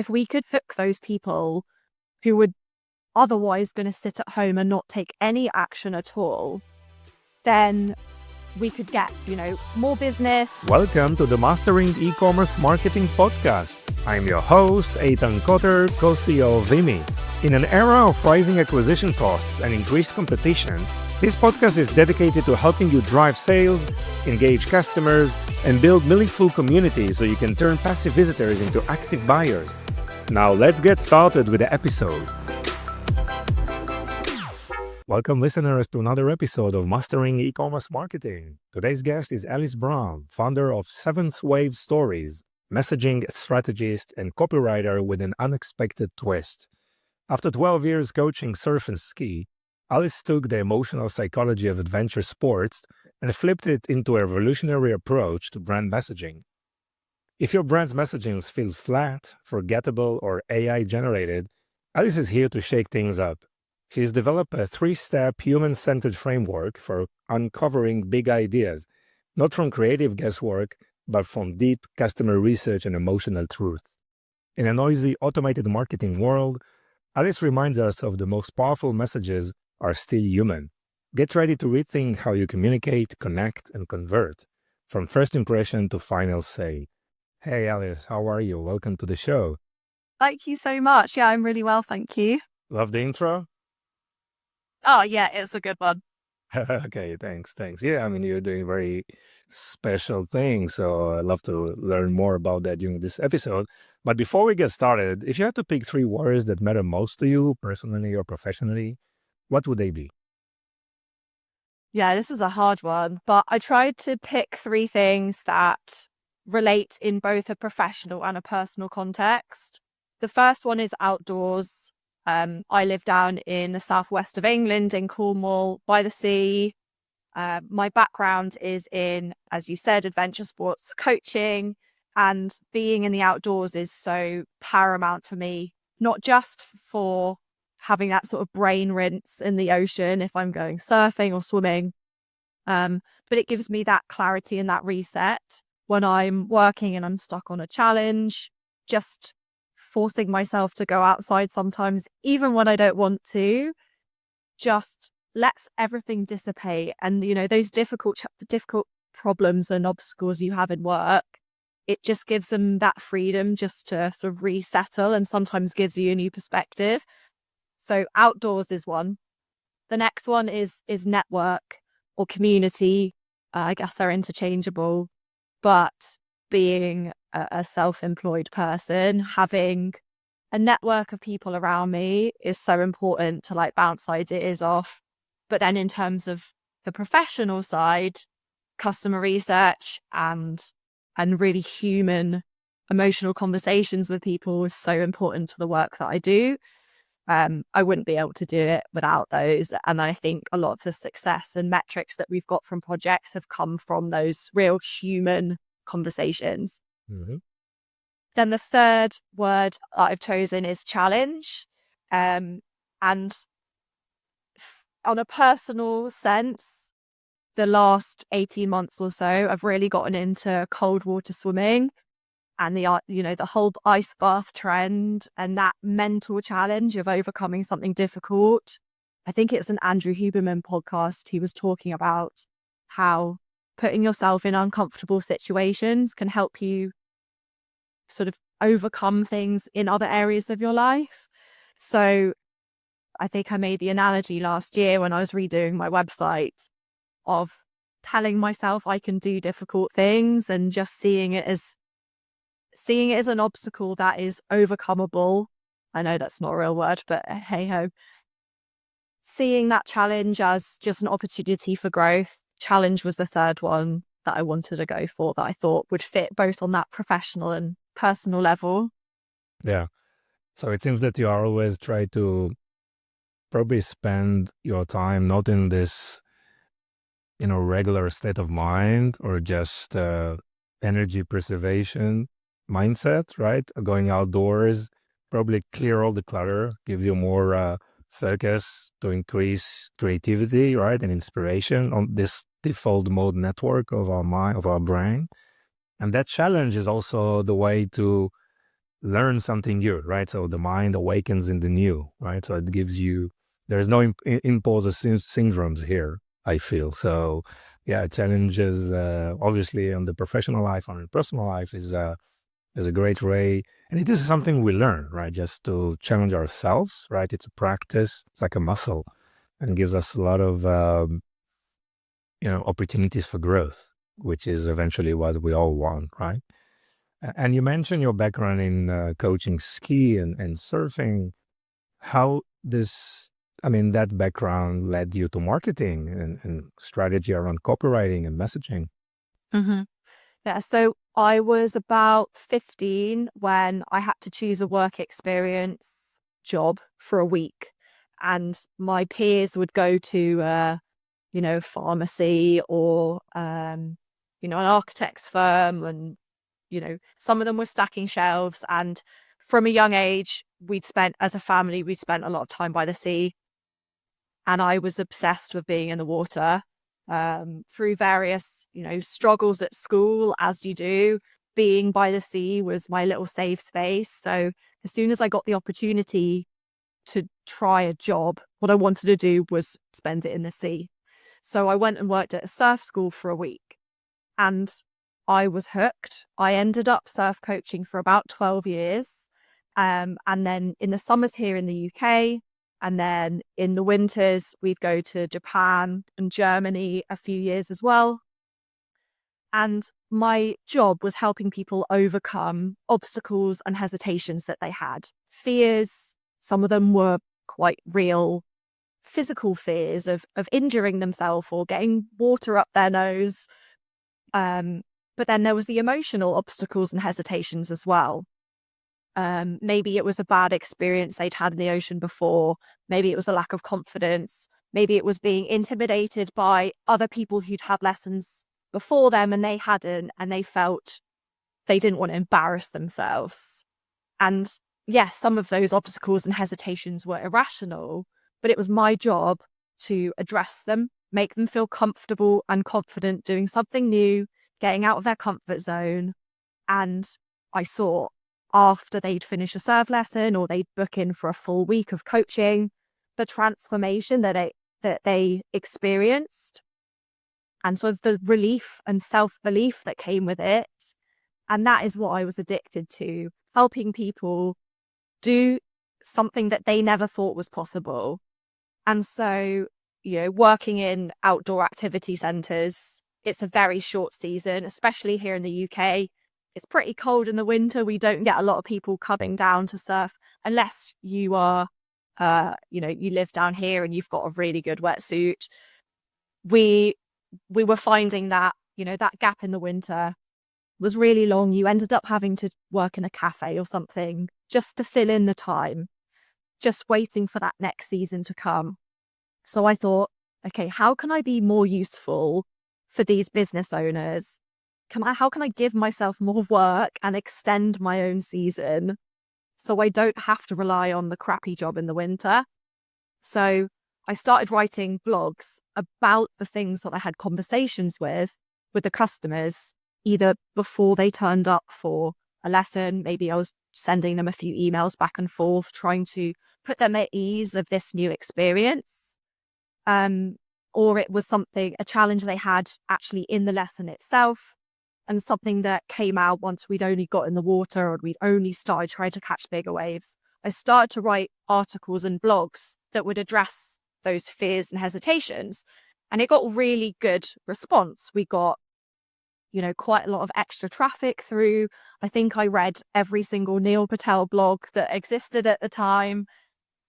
If we could hook those people who would otherwise going to sit at home and not take any action at all, then we could get, more business. Welcome to the Mastering E-commerce Marketing Podcast. I'm your host, Eitan Koter, co-CEO of Vimy. In an era of rising acquisition costs and increased competition, this podcast is dedicated to helping you drive sales, engage customers, and build meaningful communities so you can turn passive visitors into active buyers. Now let's get started with the episode. Welcome listeners to another episode of Mastering E-commerce Marketing. Today's guest is Alice Brown, founder of Seventh Wave Stories, messaging strategist and copywriter with an unexpected twist. After 12 years coaching surf and ski, Alice took the emotional psychology of adventure sports and flipped it into a revolutionary approach to brand messaging. If your brand's messaging feels flat, forgettable, or AI-generated, Alice is here to shake things up. She's developed a 3-step human-centered framework for uncovering big ideas, not from creative guesswork, but from deep customer research and emotional truth. In a noisy, automated marketing world, Alice reminds us of the most powerful messages are still human. Get ready to rethink how you communicate, connect, and convert, from first impression to final sale. Hey Alice, how are you? Welcome to the show. Thank you so much. Yeah, I'm really well, thank you. Love the intro? Oh, yeah, it's a good one. Okay, thanks. Yeah, you're doing very special things, so I'd love to learn more about that during this episode. But before we get started, if you had to pick 3 words that matter most to you, personally or professionally, what would they be? Yeah, this is a hard one, but I tried to pick 3 things that relate in both a professional and a personal context. The first one is outdoors. I live down in the southwest of England, in Cornwall, by the sea. My background is in, as you said, adventure sports coaching, and being in the outdoors is so paramount for me, not just for having that sort of brain rinse in the ocean if I'm going surfing or swimming, but it gives me that clarity and that reset when I'm working and I'm stuck on a challenge. Just forcing myself to go outside sometimes, even when I don't want to, just lets everything dissipate. And, those difficult problems and obstacles you have in work, it just gives them that freedom just to sort of resettle, and sometimes gives you a new perspective. So outdoors is one. The next one is network or community. I guess they're interchangeable, but being a self-employed person, having a network of people around me is so important to bounce ideas off. But then in terms of the professional side, customer research and really human emotional conversations with people is so important to the work that I do. I wouldn't be able to do it without those. And I think a lot of the success and metrics that we've got from projects have come from those real human conversations. Mm-hmm. Then the third word that I've chosen is challenge. And on a personal sense, the last 18 months or so, I've really gotten into cold water swimming and the whole ice bath trend and that mental challenge of overcoming something difficult. I think it's an Andrew Huberman podcast. He was talking about how putting yourself in uncomfortable situations can help you sort of overcome things in other areas of your life. So I think I made the analogy last year when I was redoing my website of telling myself I can do difficult things and just seeing it as an obstacle that is overcomable. I know that's not a real word, but hey ho. Seeing that challenge as just an opportunity for growth. Challenge was the third one that I wanted to go for, that I thought would fit both on that professional and personal level. Yeah. So it seems that you are always try to probably spend your time not in this, regular state of mind or just energy preservation mindset, right? Going outdoors, probably clear all the clutter, gives you more focus to increase creativity, right? And inspiration on this default mode network of our mind, of our brain. And that challenge is also the way to learn something new, right? So the mind awakens in the new, right? So it gives you, there's no imposter syndromes here, I feel. So yeah, challenges, obviously on the professional life, on the personal life is a great way. And it is something we learn, right? Just to challenge ourselves, right? It's a practice. It's like a muscle and gives us a lot of, opportunities for growth, which is eventually what we all want, right? And you mentioned your background in coaching ski and surfing. How this, that background led you to marketing and strategy around copywriting and messaging. Hmm. Yeah, so I was about 15 when I had to choose a work experience job for a week. And my peers would go to, pharmacy or, an architect's firm. And, some of them were stacking shelves. And from a young age, as a family, we'd spent a lot of time by the sea. And I was obsessed with being in the water. Through various, struggles at school, as you do, being by the sea was my little safe space. So as soon as I got the opportunity to try a job, what I wanted to do was spend it in the sea. So I went and worked at a surf school for a week and I was hooked. I ended up surf coaching for about 12 years. And then in the summers here in the UK, and then in the winters, we'd go to Japan and Germany a few years as well. And my job was helping people overcome obstacles and hesitations that they had. Fears, some of them were quite real physical fears of injuring themselves or getting water up their nose. But then there was the emotional obstacles and hesitations as well. Maybe it was a bad experience they'd had in the ocean before. Maybe it was a lack of confidence. Maybe it was being intimidated by other people who'd had lessons before them and they hadn't, and they felt they didn't want to embarrass themselves. And yes, some of those obstacles and hesitations were irrational, but it was my job to address them, make them feel comfortable and confident doing something new, getting out of their comfort zone. And I saw after they'd finish a surf lesson or they'd book in for a full week of coaching, the transformation that they experienced and sort of the relief and self-belief that came with it. And that is what I was addicted to, helping people do something that they never thought was possible. And so, working in outdoor activity centres, it's a very short season, especially here in the UK. It's pretty cold in the winter. We don't get a lot of people coming down to surf unless you are, you live down here and you've got a really good wetsuit. We were finding that, that gap in the winter was really long. You ended up having to work in a cafe or something just to fill in the time, just waiting for that next season to come. So I thought, okay, how can I be more useful for these business owners? How can I give myself more work and extend my own season so I don't have to rely on the crappy job in the winter? So I started writing blogs about the things that I had conversations with the customers, either before they turned up for a lesson. Maybe I was sending them a few emails back and forth, trying to put them at ease of this new experience. Or it was a challenge they had actually in the lesson itself, and something that came out once we'd only got in the water or we'd only started trying to catch bigger waves. I started to write articles and blogs that would address those fears and hesitations. And it got really good response. We got, quite a lot of extra traffic through. I think I read every single Neil Patel blog that existed at the time.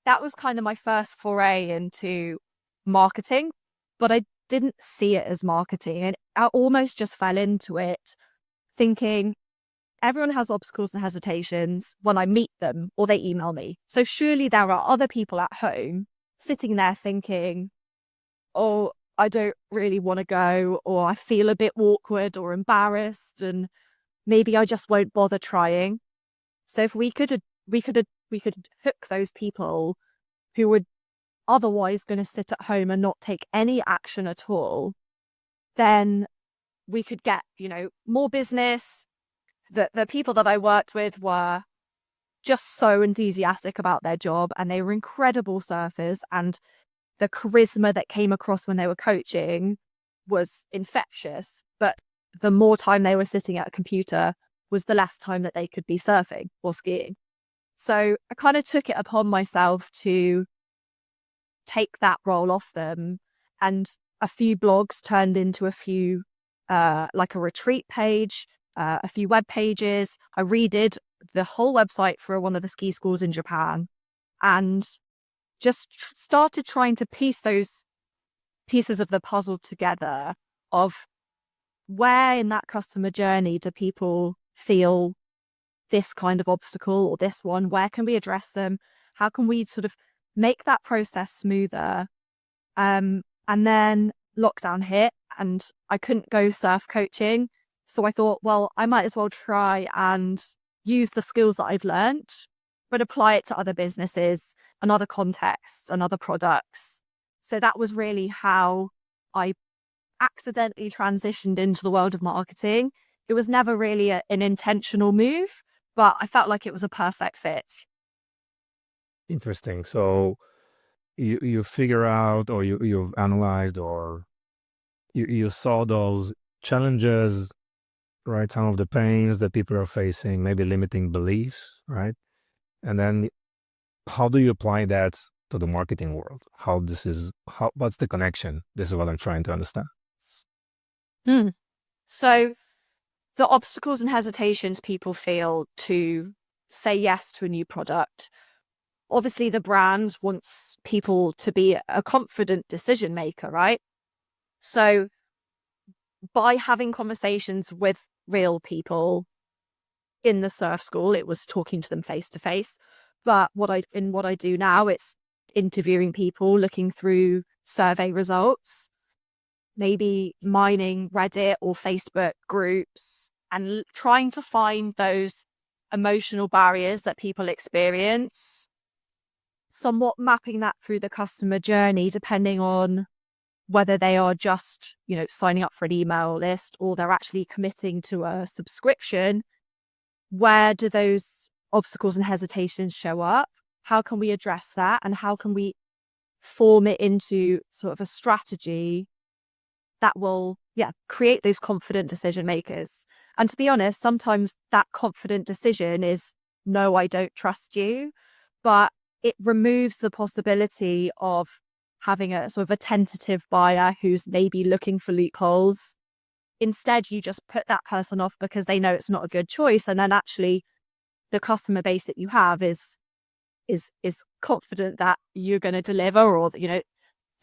That was kind of my first foray into marketing, but I didn't see it as marketing. And I almost just fell into it thinking everyone has obstacles and hesitations when I meet them or they email me. So surely there are other people at home sitting there thinking, oh, I don't really want to go, or I feel a bit awkward or embarrassed, and maybe I just won't bother trying. So if we could hook those people who were otherwise going to sit at home and not take any action at all, then we could get, more business. The people that I worked with were just so enthusiastic about their job, and they were incredible surfers, and the charisma that came across when they were coaching was infectious. But the more time they were sitting at a computer was the less time that they could be surfing or skiing. So I kind of took it upon myself to take that role off them, and a few blogs turned into a few, like a retreat page, a few web pages. I redid the whole website for one of the ski schools in Japan, and just started trying to piece those pieces of the puzzle together of where in that customer journey do people feel this kind of obstacle or this one, where can we address them? How can we sort of make that process smoother? And then lockdown hit and I couldn't go surf coaching. So I thought, well, I might as well try and use the skills that I've learnt, but apply it to other businesses and other contexts and other products. So that was really how I accidentally transitioned into the world of marketing. It was never really an intentional move, but I felt like it was a perfect fit. Interesting. So you figure out, or you've analyzed, or you saw those challenges, right? Some of the pains that people are facing, maybe limiting beliefs, right? And then how do you apply that to the marketing world? What's the connection? This is what I'm trying to understand. So the obstacles and hesitations people feel to say yes to a new product. Obviously, the brand wants people to be a confident decision maker, right? So by having conversations with real people in the surf school, it was talking to them face to face. But what I do now, it's interviewing people, looking through survey results, maybe mining Reddit or Facebook groups, and trying to find those emotional barriers that people experience, somewhat mapping that through the customer journey, depending on whether they are just, signing up for an email list or they're actually committing to a subscription. Where do those obstacles and hesitations show up? How can we address that? And how can we form it into sort of a strategy that will, create those confident decision makers? And to be honest, sometimes that confident decision is, no, I don't trust you, but it removes the possibility of having a sort of a tentative buyer who's maybe looking for loopholes. Instead, you just put that person off because they know it's not a good choice. And then actually the customer base that you have is confident that you're going to deliver, or that,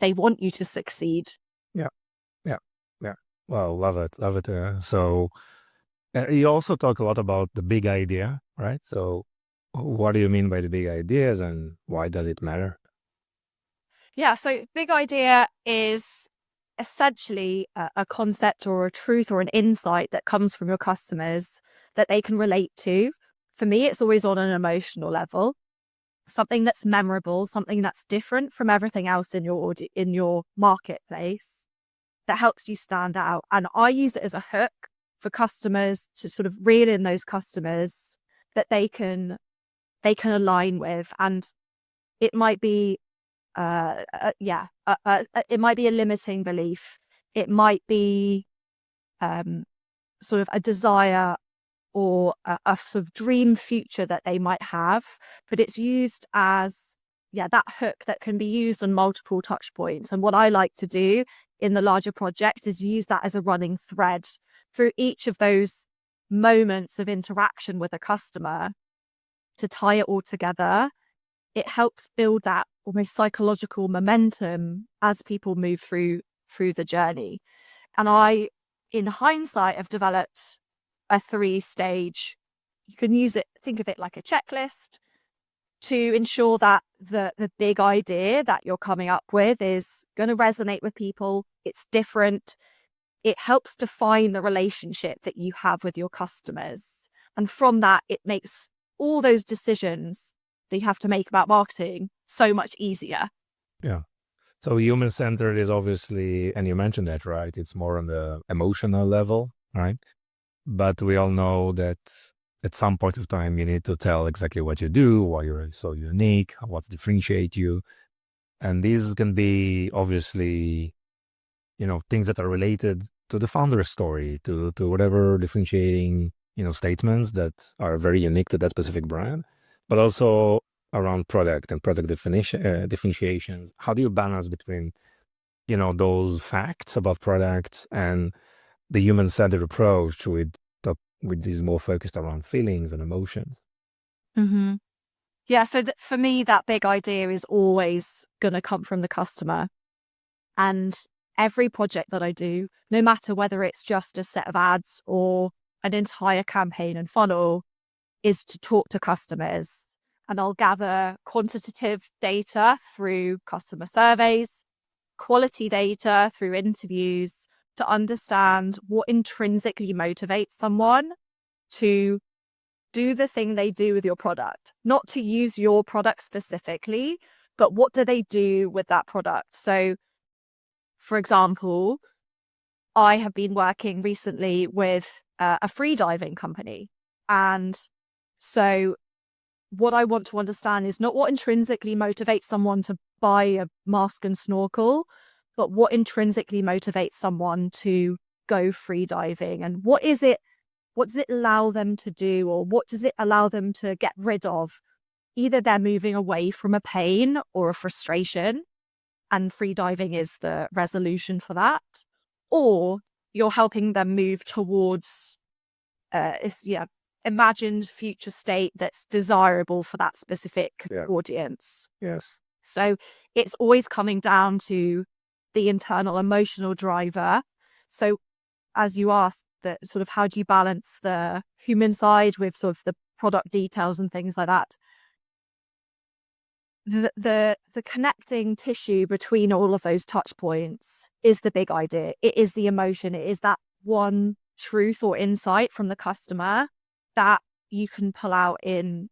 they want you to succeed. Yeah. Well, love it. So you also talk a lot about the big idea, right? So what do you mean by the big ideas and why does it matter? Yeah, so big idea is essentially a concept or a truth or an insight that comes from your customers that they can relate to. For me, it's always on an emotional level, something that's memorable, something that's different from everything else in your marketplace that helps you stand out. And I use it as a hook for customers to sort of reel in those customers that they can align with. And it might be it might be a limiting belief. It might be sort of a desire or a sort of dream future that they might have, but it's used as that hook that can be used on multiple touch points. And what I like to do in the larger project is use that as a running thread through each of those moments of interaction with a customer to tie it all together. It helps build that almost psychological momentum as people move through the journey. And I, in hindsight, have developed a 3-stage. You can think of it like a checklist to ensure that the big idea that you're coming up with is going to resonate with people. It's different. It helps define the relationship that you have with your customers. And from that, it makes all those decisions that you have to make about marketing so much easier. Yeah. So human-centered is obviously, and you mentioned that, right? It's more on the emotional level, right? But we all know that at some point of time, you need to tell exactly what you do, why you're so unique, what's differentiate you. And these can be obviously, things that are related to the founder's story, to whatever differentiating, statements that are very unique to that specific brand, but also around product and product differentiations. How do you balance between, those facts about products and the human-centered approach with these more focused around feelings and emotions? Mm-hmm. Yeah, so for me, that big idea is always going to come from the customer. And every project that I do, no matter whether it's just a set of ads or an entire campaign and funnel, is to talk to customers. And I'll gather quantitative data through customer surveys, quality data through interviews, to understand what intrinsically motivates someone to do the thing they do with your product, not to use your product specifically, but what do they do with that product? So, for example, I have been working recently with a free diving company. And so what I want to understand is not what intrinsically motivates someone to buy a mask and snorkel, but what intrinsically motivates someone to go free diving, and what does it allow them to do, or what does it allow them to get rid of? Either they're moving away from a pain or a frustration, and free diving is the resolution for that, or you're helping them move towards imagined future state that's desirable for that specific audience. Yes. So it's always coming down to the internal emotional driver. So as you asked, that sort of how do you balance the human side with sort of the product details and things like that? The connecting tissue between all of those touch points is the big idea. It is the emotion. It is that one truth or insight from the customer that you can pull out in,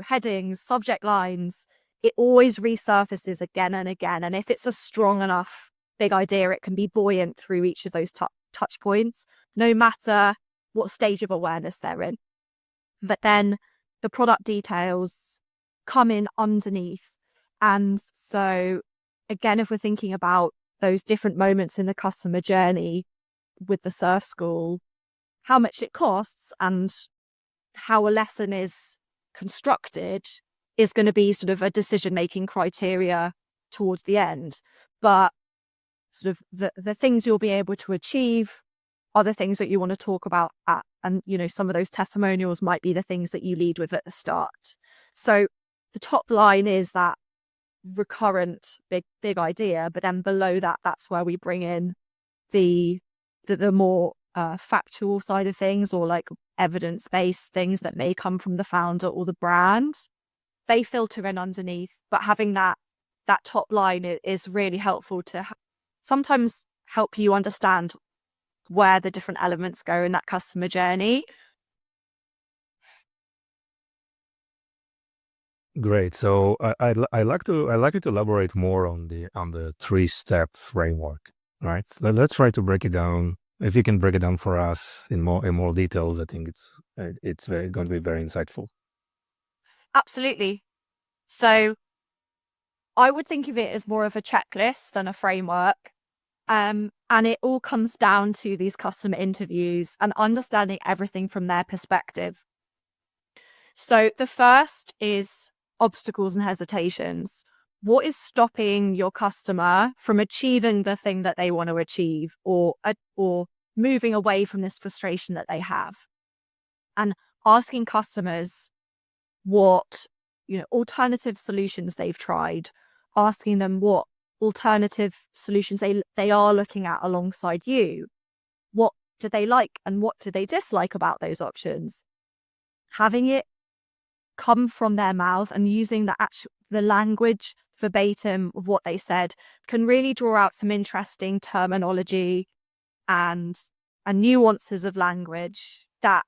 headings, subject lines. It always resurfaces again and again. And if it's a strong enough big idea, it can be buoyant through each of those touch points, no matter what stage of awareness they're in. But then the product details come in underneath. And so, again, if we're thinking about those different moments in the customer journey with the surf school, how much it costs and how a lesson is constructed is going to be sort of a decision-making criteria towards the end. But sort of the things you'll be able to achieve are the things that you want to talk about and some of those testimonials might be the things that you lead with at the start. So the top line is that recurrent big idea, but then below that, that's where we bring in the more factual side of things, or like evidence-based things that may come from the founder or the brand. They filter in underneath, but having that top line is really helpful to sometimes help you understand where the different elements go in that customer journey. Great. So I like you to elaborate more on the 3-step framework, right? Let's try to break it down. If you can break it down for us in more details, I think it's going to be very insightful. Absolutely. So I would think of it as more of a checklist than a framework. And it all comes down to these customer interviews and understanding everything from their perspective. So the first is obstacles and hesitations. What is stopping your customer from achieving the thing that they want to achieve, or moving away from this frustration that they have? And asking customers what, alternative solutions they've tried, asking them what alternative solutions they are looking at alongside you. What do they like and what do they dislike about those options? Having it come from their mouth and using the language verbatim of what they said can really draw out some interesting terminology and nuances of language that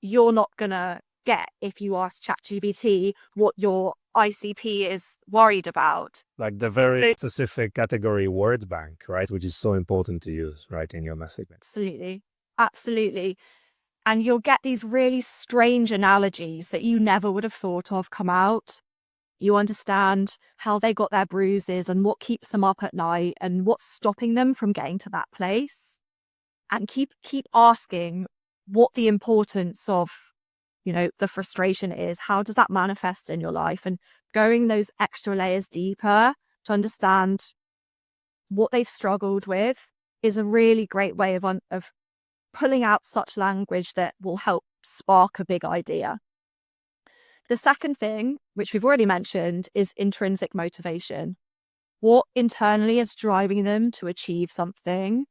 you're not gonna get if you ask ChatGPT what your ICP is worried about. Like the very specific category word bank, right? Which is so important to use, right, in your messaging. Absolutely. And you'll get these really strange analogies that you never would have thought of come out. You understand how they got their bruises and what keeps them up at night and what's stopping them from getting to that place. And keep asking what the importance of, the frustration is. How does that manifest in your life? And going those extra layers deeper to understand what they've struggled with is a really great way of pulling out such language that will help spark a big idea. The second thing, which we've already mentioned, is intrinsic motivation. What internally is driving them to achieve something,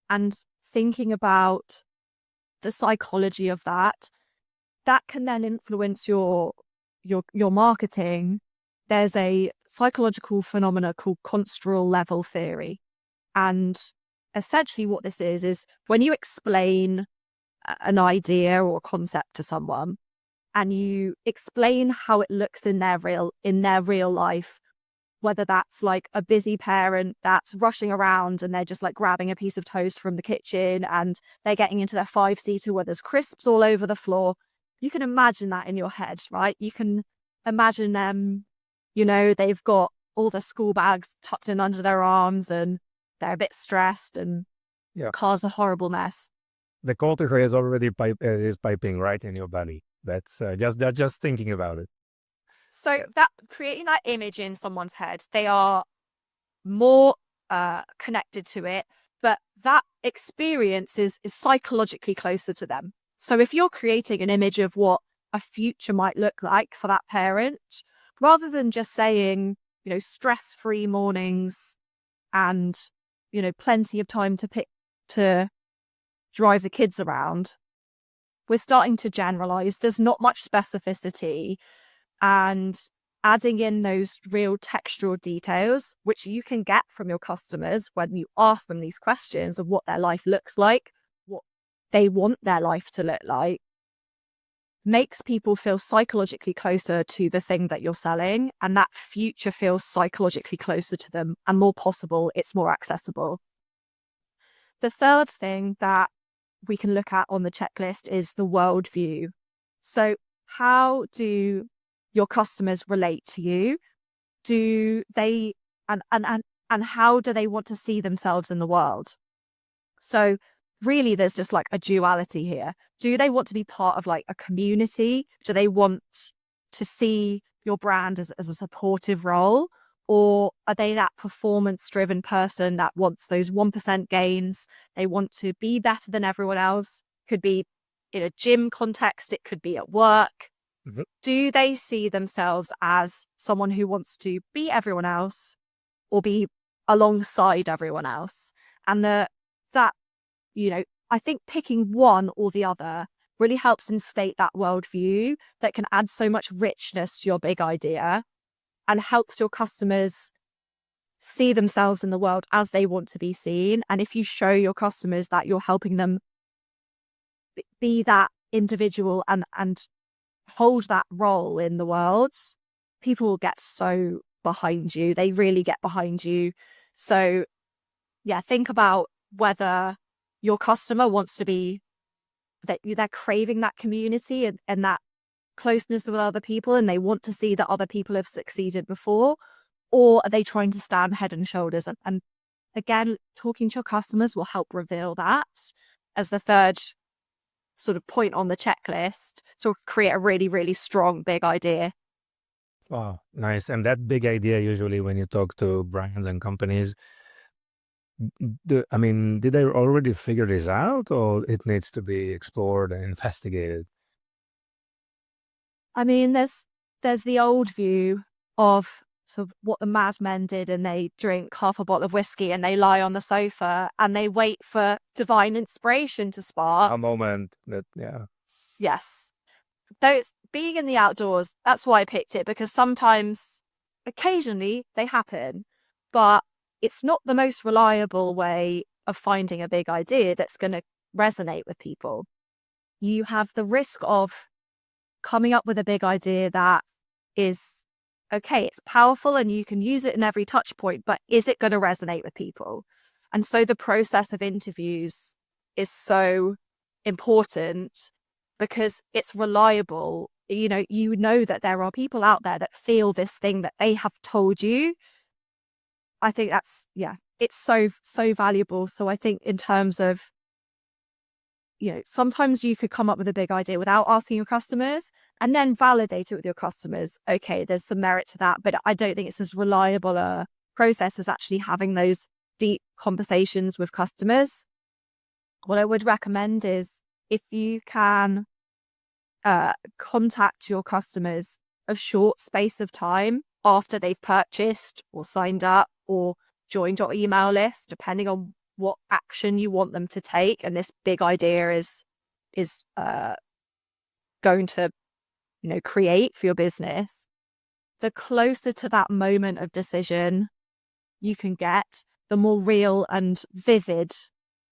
and thinking about the psychology of that can then influence your marketing. There's a psychological phenomena called construal level theory. And essentially what this is when you explain an idea or concept to someone and you explain how it looks in their real life, whether that's like a busy parent that's rushing around and they're just like grabbing a piece of toast from the kitchen and they're getting into their 5-seater where there's crisps all over the floor. You can imagine that in your head, right? You can imagine them, they've got all the school bags tucked in under their arms and they're a bit stressed and car's a horrible mess. The Koter is already is piping right in your belly. That's just thinking about it. So that creating that image in someone's head, they are more connected to it, but that experience is psychologically closer to them. So if you're creating an image of what a future might look like for that parent, rather than just saying, stress-free mornings and, plenty of time to drive the kids around, we're starting to generalize. There's not much specificity, and adding in those real textual details, which you can get from your customers when you ask them these questions of what their life looks like, what they want their life to look like, makes people feel psychologically closer to the thing that you're selling, and that future feels psychologically closer to them and more possible. It's more accessible. The third thing that we can look at on the checklist is the worldview. So how do your customers relate to you? Do they and how do they want to see themselves in the world? So really there's just like a duality here. Do they want to be part of like a community? Do they want to see your brand as a supportive role? Or are they that performance-driven person that wants those 1% gains? They want to be better than everyone else. Could be in a gym context. It could be at work. Mm-hmm. Do they see themselves as someone who wants to be everyone else or be alongside everyone else? And I think picking one or the other really helps instate that worldview that can add so much richness to your big idea and helps your customers see themselves in the world as they want to be seen. And if you show your customers that you're helping them be that individual and hold that role in the world, people will get so behind you. They really get behind you. So yeah, think about whether your customer wants to be, that they're craving that community and that closeness with other people, and they want to see that other people have succeeded before, or are they trying to stand head and shoulders? And again, talking to your customers will help reveal that as the third sort of point on the checklist to create a really, really strong big idea. Wow, nice. And that big idea, usually when you talk to brands and companies, did they already figure this out, or it needs to be explored and investigated? I mean, there's the old view of sort of what the madmen did, and they drink half a bottle of whiskey and they lie on the sofa and they wait for divine inspiration to spark. A moment that, yeah. Yes. Those being in the outdoors, that's why I picked it, because occasionally they happen, but it's not the most reliable way of finding a big idea that's going to resonate with people. You have the risk of coming up with a big idea that is, okay, it's powerful and you can use it in every touch point, but is it going to resonate with people? And so the process of interviews is so important because it's reliable. You know that there are people out there that feel this thing that they have told you. I think that's, it's so valuable. So I think in terms of, sometimes you could come up with a big idea without asking your customers and then validate it with your customers. Okay, there's some merit to that, but I don't think it's as reliable a process as actually having those deep conversations with customers. What I would recommend is if you can contact your customers a short space of time after they've purchased or signed up or joined your email list, depending on what action you want them to take, and this big idea is going to create for your business, the closer to that moment of decision you can get, the more real and vivid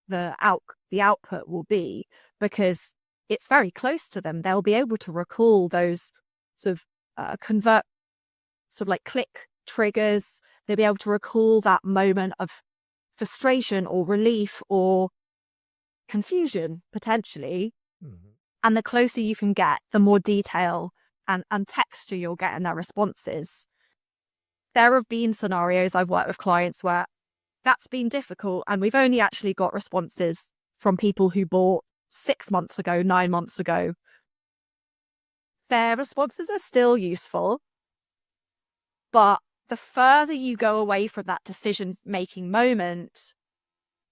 the output will be, because it's very close to them. They'll be able to recall those sort of click triggers. They'll be able to recall that moment of frustration or relief or confusion, potentially. Mm-hmm. And the closer you can get, the more detail and texture you'll get in their responses. There have been scenarios I've worked with clients where that's been difficult, and we've only actually got responses from people who bought 6 months ago, 9 months ago. Their responses are still useful, but the further you go away from that decision-making moment,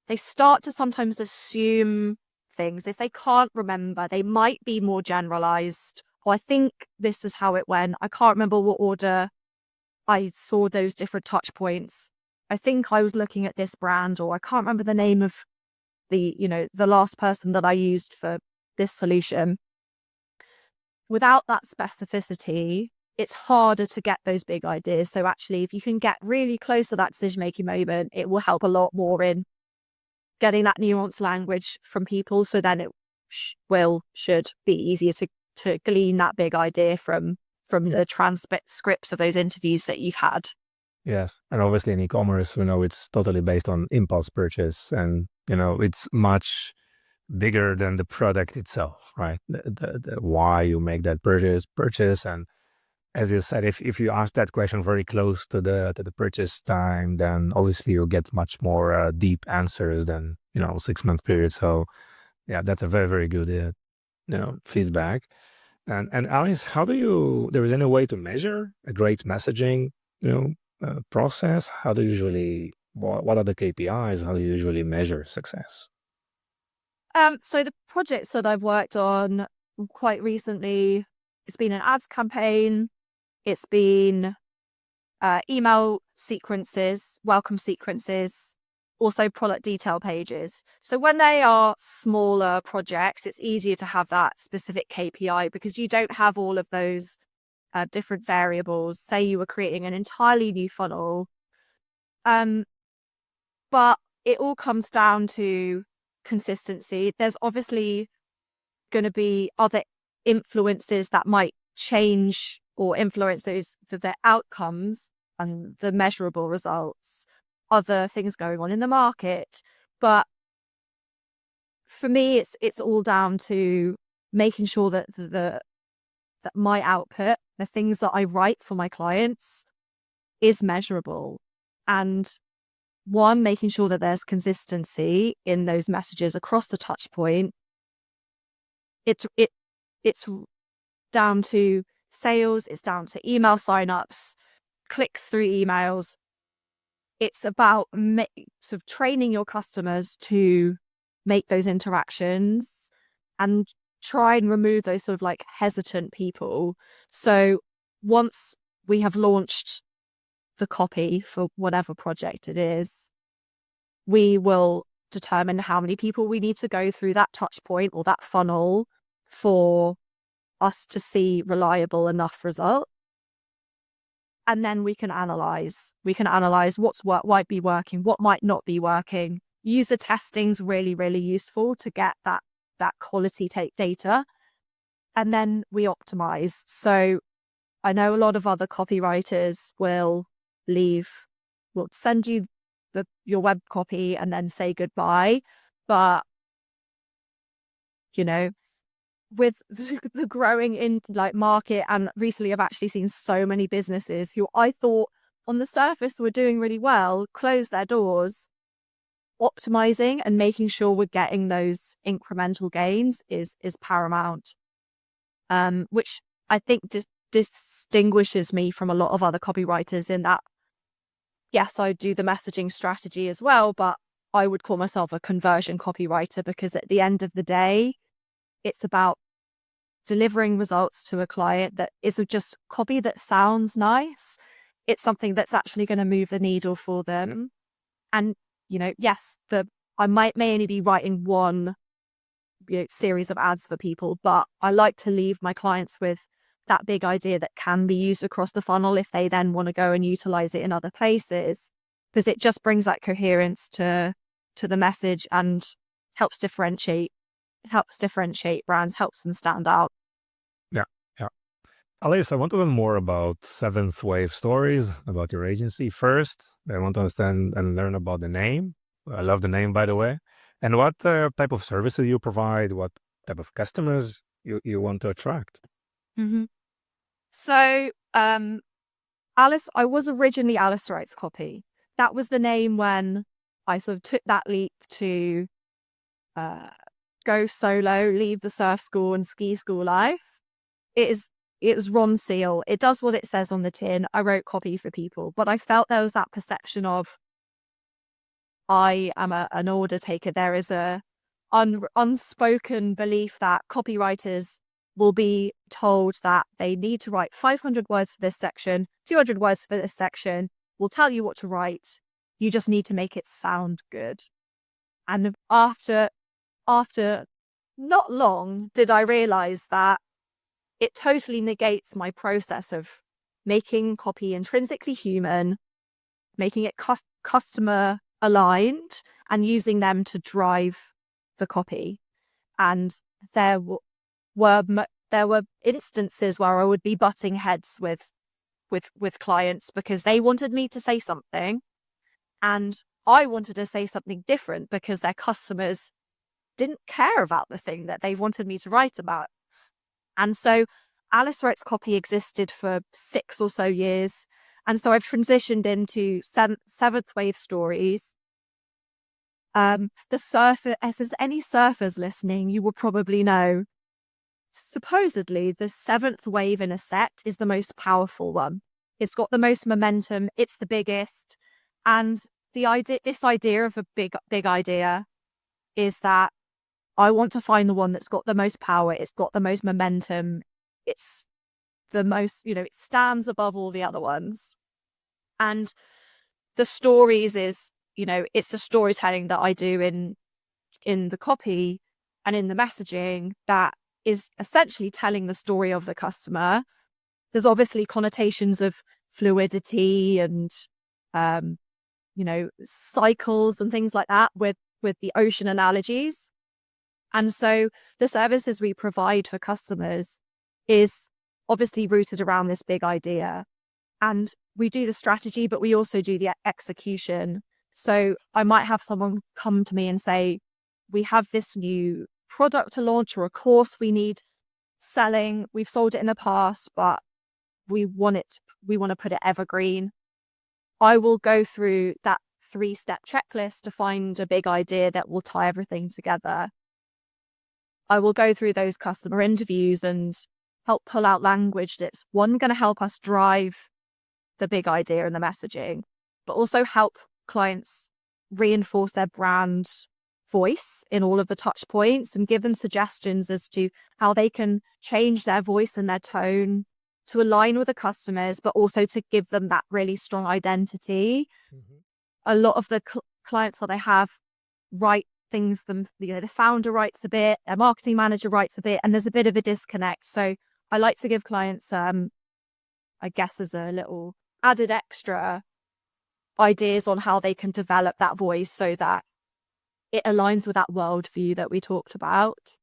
they start to sometimes assume things. If they can't remember, they might be more generalized. Well, I think this is how it went. I can't remember what order I saw those different touch points. I think I was looking at this brand, or I can't remember the name of the last person that I used for this solution. Without that specificity, it's harder to get those big ideas. So actually, if you can get really close to that decision-making moment, it will help a lot more in getting that nuanced language from people. So then it should be easier to glean that big idea from the transcripts of those interviews that you've had. Yes. And obviously in e-commerce, it's totally based on impulse purchase, and, it's much bigger than the product itself, right? The why you make that purchase. And as you said, if you ask that question very close to the purchase time, then obviously you'll get much more deep answers than 6-month period. So yeah, that's a very, very good feedback. And Alice, there is any way to measure a great messaging process? How do you usually, what are the KPIs? How do you usually measure success? So the projects that I've worked on quite recently, it's been an ads campaign, it's been email sequences, welcome sequences, also product detail pages. So when they are smaller projects, it's easier to have that specific KPI because you don't have all of those different variables. Say you were creating an entirely new funnel, but it all comes down to consistency. There's obviously going to be other influences that might change or influence the outcomes and the measurable results, other things going on in the market. But for me, it's all down to making sure that that my output, the things that I write for my clients, is measurable. And one, making sure that there's consistency in those messages across the touch point. It's down to sales, it's down to email signups, clicks through emails. It's about sort of training your customers to make those interactions and try and remove those sort of like hesitant people. So once we have launched the copy for whatever project it is, we will determine how many people we need to go through that touch point or that funnel for us to see reliable enough result. And then we can analyze what might be working, what might not be working. User testing's really, really useful to get that quality data. And then we optimize. So I know a lot of other copywriters will send you your web copy and then say goodbye. But you know, with the growing in like market, and recently I've actually seen so many businesses who I thought on the surface were doing really well close their doors. Optimizing and making sure we're getting those incremental gains is paramount, which I think distinguishes me from a lot of other copywriters in that, yes, I do the messaging strategy as well, but I would call myself a conversion copywriter, because at the end of the day, it's about delivering results to a client that isn't just copy that sounds nice. It's something that's actually going to move the needle for them. And, yes, I may only be writing one series of ads for people, but I like to leave my clients with that big idea that can be used across the funnel if they then want to go and utilize it in other places, because it just brings that coherence to the message and helps differentiate brands, helps them stand out. Yeah, yeah. Alice, I want to learn more about Seventh Wave Stories, about your agency. First, I want to understand and learn about the name. I love the name, by the way. And what type of services you provide, what type of customers you want to attract. Mm-hmm. So, Alice, I was originally Alice Writes Copy. That was the name when I sort of took that leap to go solo, leave the surf school and ski school life. It was Ron Seal. It does what it says on the tin. I wrote copy for people, but I felt there was that perception of I am an order taker. There is a unspoken belief that copywriters will be told that they need to write 500 words for this section, 200 words for this section. We'll tell you what to write. You just need to make it sound good. And after not long did I realize that it totally negates my process of making copy intrinsically human, making it customer aligned, and using them to drive the copy. And there were instances where I would be butting heads with clients because they wanted me to say something and I wanted to say something different because their customers didn't care about the thing that they wanted me to write about. And so Alice Writes Copy existed for 6 or so years. And so I've transitioned into Seventh Wave Stories. If there's any surfers listening, you will probably know, supposedly the 7th wave in a set is the most powerful one. It's got the most momentum. It's the biggest. And this idea of a big idea is that I want to find the one that's got the most power. It's got the most momentum. It's the most, it stands above all the other ones. And the stories is, it's the storytelling that I do in the copy and in the messaging that is essentially telling the story of the customer. There's obviously connotations of fluidity and, cycles and things like that with the ocean analogies. And so the services we provide for customers is obviously rooted around this big idea. And we do the strategy, but we also do the execution. So I might have someone come to me and say, we have this new product to launch or a course we need selling. We've sold it in the past, but we want to put it evergreen. I will go through that 3-step checklist to find a big idea that will tie everything together. I will go through those customer interviews and help pull out language that's going to help us drive the big idea and the messaging, but also help clients reinforce their brand voice in all of the touch points and give them suggestions as to how they can change their voice and their tone to align with the customers, but also to give them that really strong identity. Mm-hmm. A lot of the clients that I have write things, the founder writes a bit, a marketing manager writes a bit, and there's a bit of a disconnect. So I like to give clients, I guess, as a little added extra, ideas on how they can develop that voice so that it aligns with that worldview that we talked about.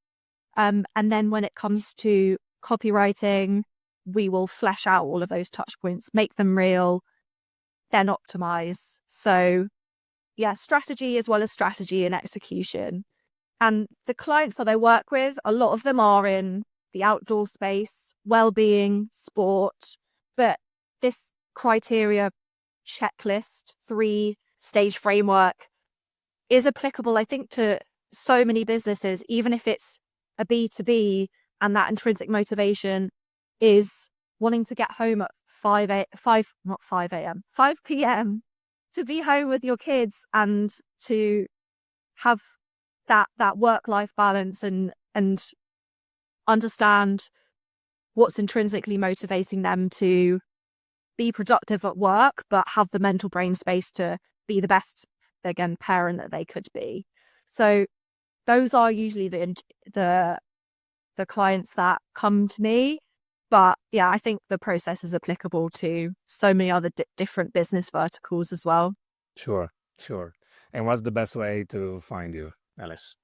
And then when it comes to copywriting, we will flesh out all of those touch points, make them real, then optimize. So yeah, strategy as well as strategy and execution. And the clients that I work with, a lot of them are in the outdoor space, well-being, sport, but this criteria checklist, 3-stage framework is applicable, I think, to so many businesses, even if it's a B2B and that intrinsic motivation is wanting to get home at 5 p.m. to be home with your kids and to have that work-life balance and understand what's intrinsically motivating them to be productive at work, but have the mental brain space to be the best, again, parent that they could be. So those are usually the clients that come to me. But yeah, I think the process is applicable to so many other different business verticals as well. Sure. And what's the best way to find you, Alice?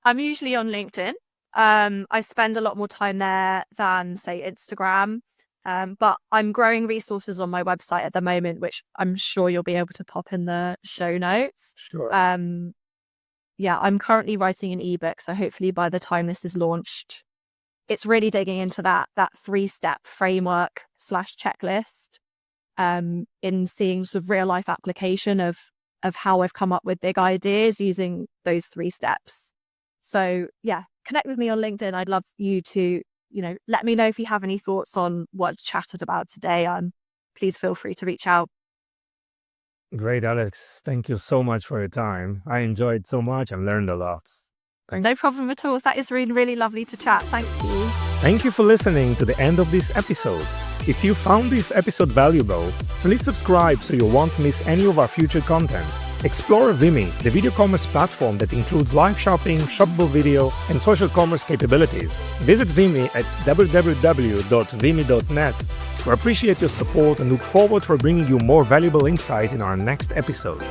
I'm usually on LinkedIn. I spend a lot more time there than, say, Instagram. But I'm growing resources on my website at the moment, which I'm sure you'll be able to pop in the show notes. Sure. Yeah, I'm currently writing an ebook. So hopefully by the time this is launched, it's really digging into that 3-step framework / checklist, in seeing sort of real life application of how I've come up with big ideas using those 3 steps. So yeah, connect with me on LinkedIn. I'd love you to, let me know if you have any thoughts on what I've chatted about today. Please feel free to reach out. Great, Alex. Thank you so much for your time. I enjoyed so much and learned a lot. No problem at all. That is really, really lovely to chat. Thank you. Thank you for listening to the end of this episode. If you found this episode valuable, please subscribe so you won't miss any of our future content. Explore Vimy, the video commerce platform that includes live shopping, shoppable video, and social commerce capabilities. Visit Vimy at www.vimy.net. We appreciate your support and look forward for bringing you more valuable insight in our next episode.